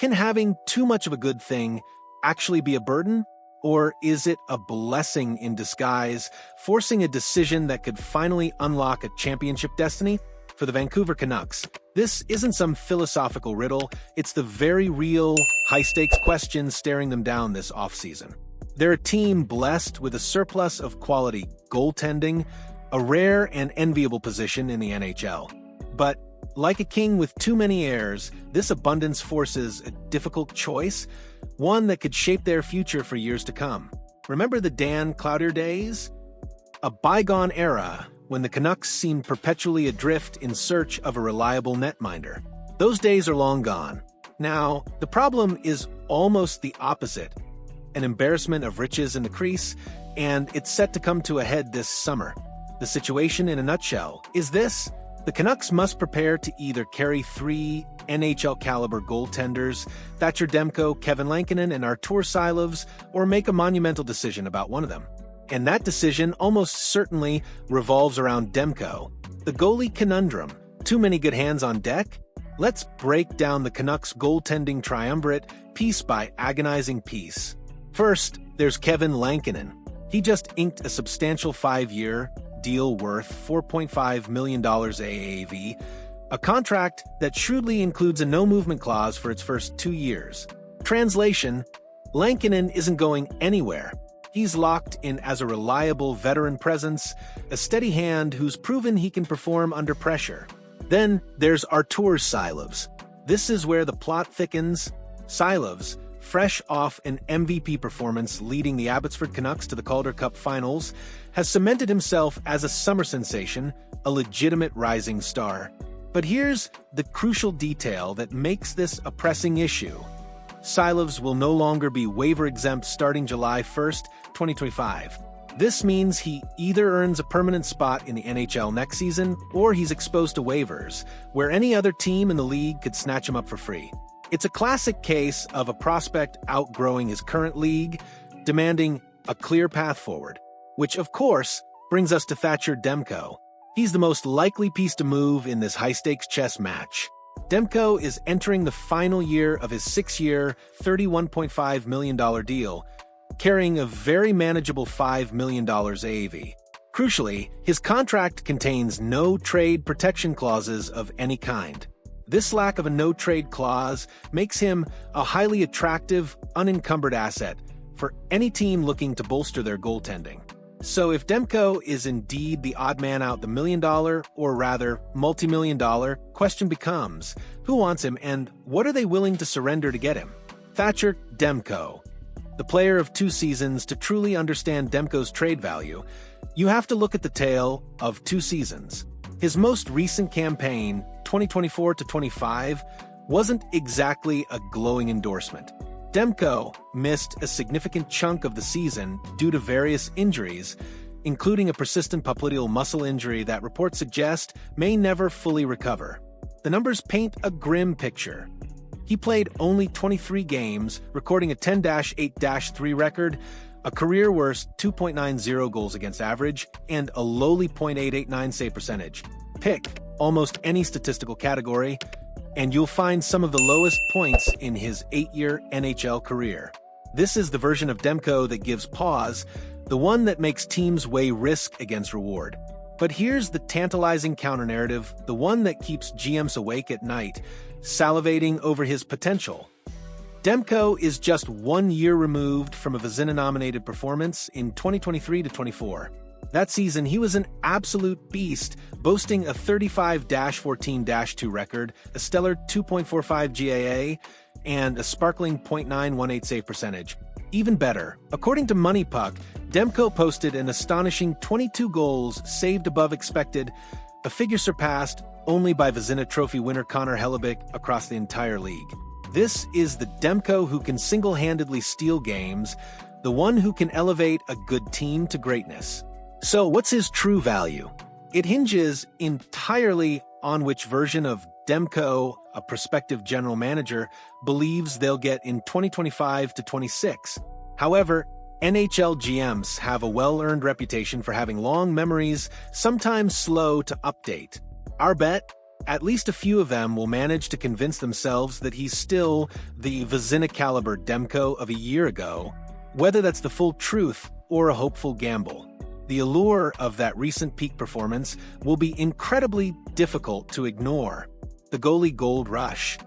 Can having too much of a good thing actually be a burden? Or is it a blessing in disguise, forcing a decision that could finally unlock a championship destiny? For the Vancouver Canucks, this isn't some philosophical riddle, it's the very real, high-stakes question staring them down this offseason. They're a team blessed with a surplus of quality goaltending, a rare and enviable position in the NHL. But like a king with too many heirs, this abundance forces a difficult choice, one that could shape their future for years to come. Remember the Dan Cloutier days? A bygone era when the Canucks seemed perpetually adrift in search of a reliable netminder. Those days are long gone. Now, the problem is almost the opposite. An embarrassment of riches in the crease, and it's set to come to a head this summer. The situation in a nutshell is this: the Canucks must prepare to either carry 3 NHL-caliber goaltenders, Thatcher Demko, Kevin Lankinen, and Arturs Silovs, or make a monumental decision about one of them. And that decision almost certainly revolves around Demko. The goalie conundrum. Too many good hands on deck? Let's break down the Canucks' goaltending triumvirate piece by agonizing piece. First, there's Kevin Lankinen. He just inked a substantial 5-year deal worth $4.5 million AAV, a contract that shrewdly includes a no-movement clause for its first 2 years. Translation: Lankinen isn't going anywhere. He's locked in as a reliable veteran presence, a steady hand who's proven he can perform under pressure. Then there's Arturs Silovs. This is where the plot thickens. Silovs, fresh off an MVP performance leading the Abbotsford Canucks to the Calder Cup finals, has cemented himself as a summer sensation, a legitimate rising star. But here's the crucial detail that makes this a pressing issue. Silovs will no longer be waiver-exempt starting July 1st, 2025. This means he either earns a permanent spot in the NHL next season, or he's exposed to waivers, where any other team in the league could snatch him up for free. It's a classic case of a prospect outgrowing his current league, demanding a clear path forward. Which, of course, brings us to Thatcher Demko. He's the most likely piece to move in this high-stakes chess match. Demko is entering the final year of his 6-year, $31.5 million deal, carrying a very manageable $5 million AAV. Crucially, his contract contains no trade protection clauses of any kind. This lack of a no-trade clause makes him a highly attractive, unencumbered asset for any team looking to bolster their goaltending. So if Demko is indeed the odd man out the $1 million, or rather multi-million-dollar, question becomes, who wants him and what are they willing to surrender to get him? Thatcher Demko. The player of 2 seasons. To truly understand Demko's trade value, you have to look at the tale of 2 seasons. His most recent campaign, 2024-25, wasn't exactly a glowing endorsement. Demko missed a significant chunk of the season due to various injuries, including a persistent popliteal muscle injury that reports suggest may never fully recover. The numbers paint a grim picture. He played only 23 games, recording a 10-8-3 record, a career-worst 2.90 goals against average, and a lowly .889 save percentage. Pick almost any statistical category, and you'll find some of the lowest points in his 8-year NHL career. This is the version of Demko that gives pause, the one that makes teams weigh risk against reward. But here's the tantalizing counter-narrative, the one that keeps GMs awake at night, salivating over his potential. Demko is just 1 year removed from a Vezina-nominated performance in 2023-24. That season, he was an absolute beast, boasting a 35-14-2 record, a stellar 2.45 GAA, and a sparkling .918 save percentage. Even better, according to Money Puck, Demko posted an astonishing 22 goals saved above expected, a figure surpassed only by Vezina Trophy winner Connor Hellebuyck across the entire league. This is the Demko who can single-handedly steal games, the one who can elevate a good team to greatness. So what's his true value? It hinges entirely on which version of Demko a prospective general manager believes they'll get in 2025-26. However, NHL GMs have a well-earned reputation for having long memories, sometimes slow to update. Our bet? at least a few of them will manage to convince themselves that he's still the Vezina-caliber Demko of a year ago, whether that's the full truth or a hopeful gamble. The allure of that recent peak performance will be incredibly difficult to ignore. The goalie gold rush.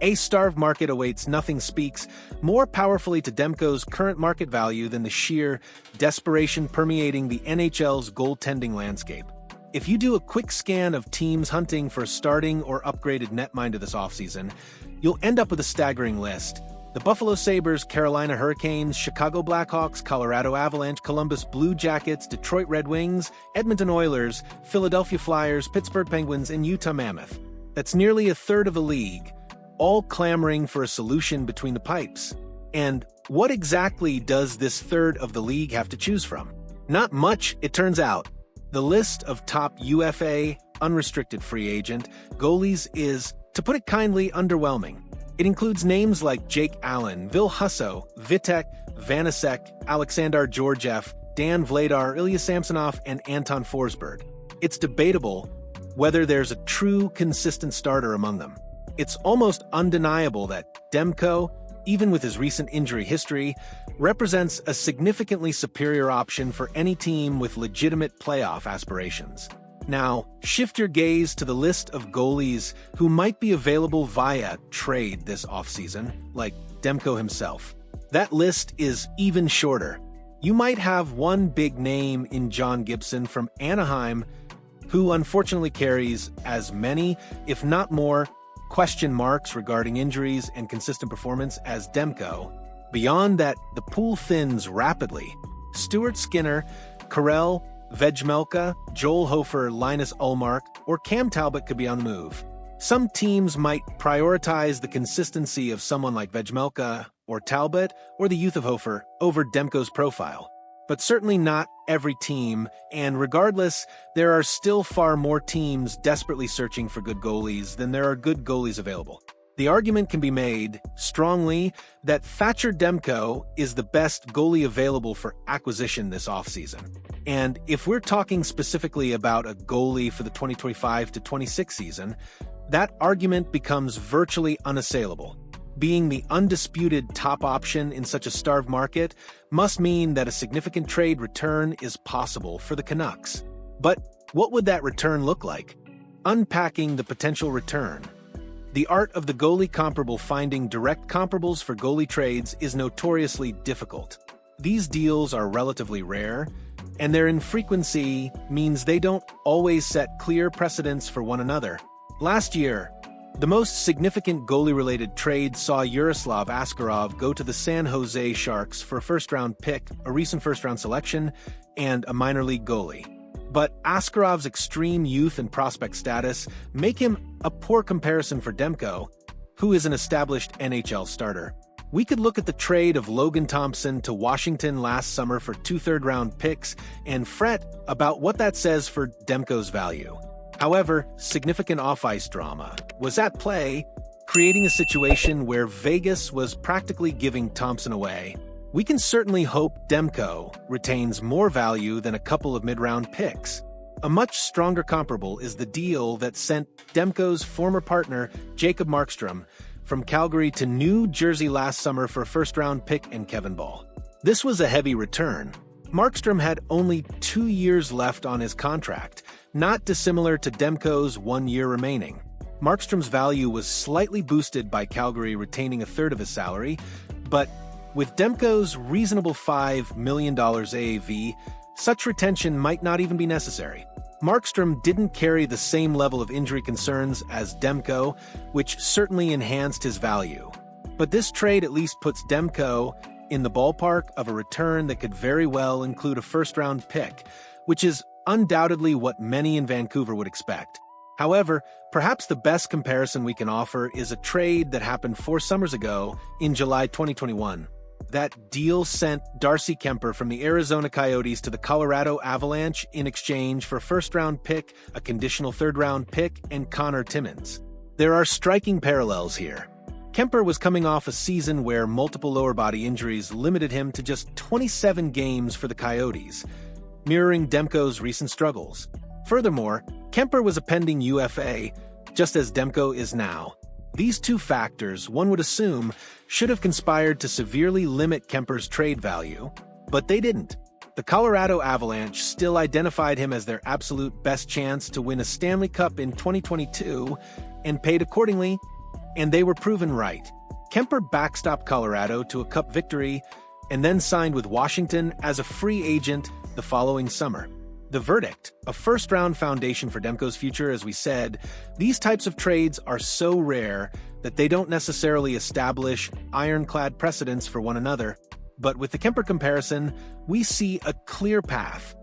A starved market awaits. Nothing speaks more powerfully to Demko's current market value than the sheer desperation permeating the NHL's goaltending landscape. If you do a quick scan of teams hunting for a starting or upgraded netminder this offseason, you'll end up with a staggering list. The Buffalo Sabres, Carolina Hurricanes, Chicago Blackhawks, Colorado Avalanche, Columbus Blue Jackets, Detroit Red Wings, Edmonton Oilers, Philadelphia Flyers, Pittsburgh Penguins, and Utah Mammoth. That's nearly a third of the league, all clamoring for a solution between the pipes. And what exactly does this third of the league have to choose from? Not much, it turns out. The list of top UFA, unrestricted free agent, goalies is, to put it kindly, underwhelming. It includes names like Jake Allen, Ville Husso, Vitek Vanacek, Alexander Georgiev, Dan Vladar, Ilya Samsonov, and Anton Forsberg. It's debatable whether there's a true consistent starter among them. It's almost undeniable that Demko, even with his recent injury history, represents a significantly superior option for any team with legitimate playoff aspirations. Now, shift your gaze to the list of goalies who might be available via trade this offseason, like Demko himself. That list is even shorter. You might have one big name in John Gibson from Anaheim, who unfortunately carries as many, if not more, question marks regarding injuries and consistent performance as Demko. Beyond that, the pool thins rapidly. Stuart Skinner, Karel Vejmelka, Joel Hofer, Linus Ullmark, or Cam Talbot could be on the move. Some teams might prioritize the consistency of someone like Vejmelka or Talbot or the youth of Hofer over Demko's profile. But certainly not every team, and regardless, there are still far more teams desperately searching for good goalies than there are good goalies available. The argument can be made strongly that Thatcher Demko is the best goalie available for acquisition this offseason. And if we're talking specifically about a goalie for the 2025-26 season, that argument becomes virtually unassailable. Being the undisputed top option in such a starved market must mean that a significant trade return is possible for the Canucks. But what would that return look like? Unpacking the potential return. The art of the goalie comparable. Finding direct comparables for goalie trades is notoriously difficult. These deals are relatively rare, and their infrequency means they don't always set clear precedents for one another. Last year, the most significant goalie-related trade saw Yaroslav Askarov go to the San Jose Sharks for a first-round pick, a recent first-round selection, and a minor league goalie. But Askarov's extreme youth and prospect status make him a poor comparison for Demko, who is an established NHL starter. We could look at the trade of Logan Thompson to Washington last summer for 2 third-round picks and fret about what that says for Demko's value. However, significant off-ice drama was at play, creating a situation where Vegas was practically giving Thompson away. We can certainly hope Demko retains more value than a couple of mid-round picks. A much stronger comparable is the deal that sent Demko's former partner, Jacob Markstrom, from Calgary to New Jersey last summer for a first-round pick and Kevin Ball. This was a heavy return. Markstrom had only 2 years left on his contract, not dissimilar to Demko's 1 year remaining. Markstrom's value was slightly boosted by Calgary retaining a third of his salary, but with Demko's reasonable $5 million AAV, such retention might not even be necessary. Markstrom didn't carry the same level of injury concerns as Demko, which certainly enhanced his value. But this trade at least puts Demko in the ballpark of a return that could very well include a first-round pick, which is undoubtedly what many in Vancouver would expect. However, perhaps the best comparison we can offer is a trade that happened 4 summers ago in July 2021. That deal sent Darcy Kuemper from the Arizona Coyotes to the Colorado Avalanche in exchange for a first-round pick, a conditional third-round pick, and Connor Timmins. There are striking parallels here. Kuemper was coming off a season where multiple lower body injuries limited him to just 27 games for the Coyotes, mirroring Demko's recent struggles. Furthermore, Kuemper was a pending UFA, just as Demko is now. These two factors, one would assume, should have conspired to severely limit Kemper's trade value, but they didn't. The Colorado Avalanche still identified him as their absolute best chance to win a Stanley Cup in 2022 and paid accordingly, and they were proven right. Kemper backstopped Colorado to a Cup victory and then signed with Washington as a free agent the following summer. The verdict, a first-round foundation for Demko's future. As we said, these types of trades are so rare that they don't necessarily establish ironclad precedents for one another. But with the Kemper comparison, we see a clear path.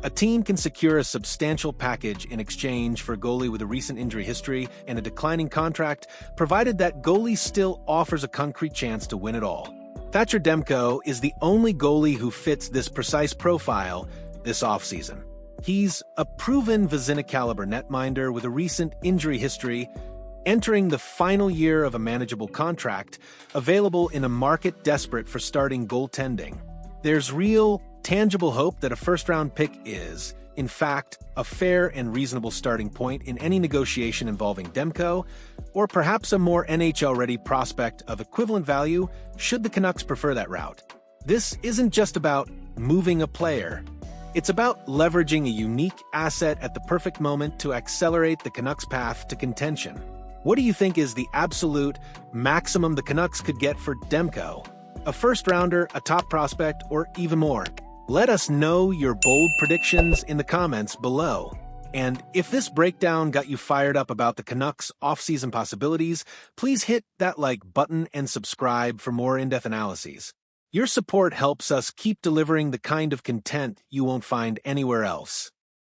A team can secure a substantial package in exchange for a goalie with a recent injury history and a declining contract, provided that goalie still offers a concrete chance to win it all. Thatcher Demko is the only goalie who fits this precise profile this offseason. He's a proven Vezina-caliber netminder with a recent injury history, entering the final year of a manageable contract, available in a market desperate for starting goaltending. There's real, tangible hope that a first-round pick is, in fact, a fair and reasonable starting point in any negotiation involving Demko, or perhaps a more NHL-ready prospect of equivalent value should the Canucks prefer that route. This isn't just about moving a player. It's about leveraging a unique asset at the perfect moment to accelerate the Canucks' path to contention. What do you think is the absolute maximum the Canucks could get for Demko? A first-rounder, a top prospect, or even more? Let us know your bold predictions in the comments below. And if this breakdown got you fired up about the Canucks' offseason possibilities, please hit that like button and subscribe for more in-depth analyses. Your support helps us keep delivering the kind of content you won't find anywhere else.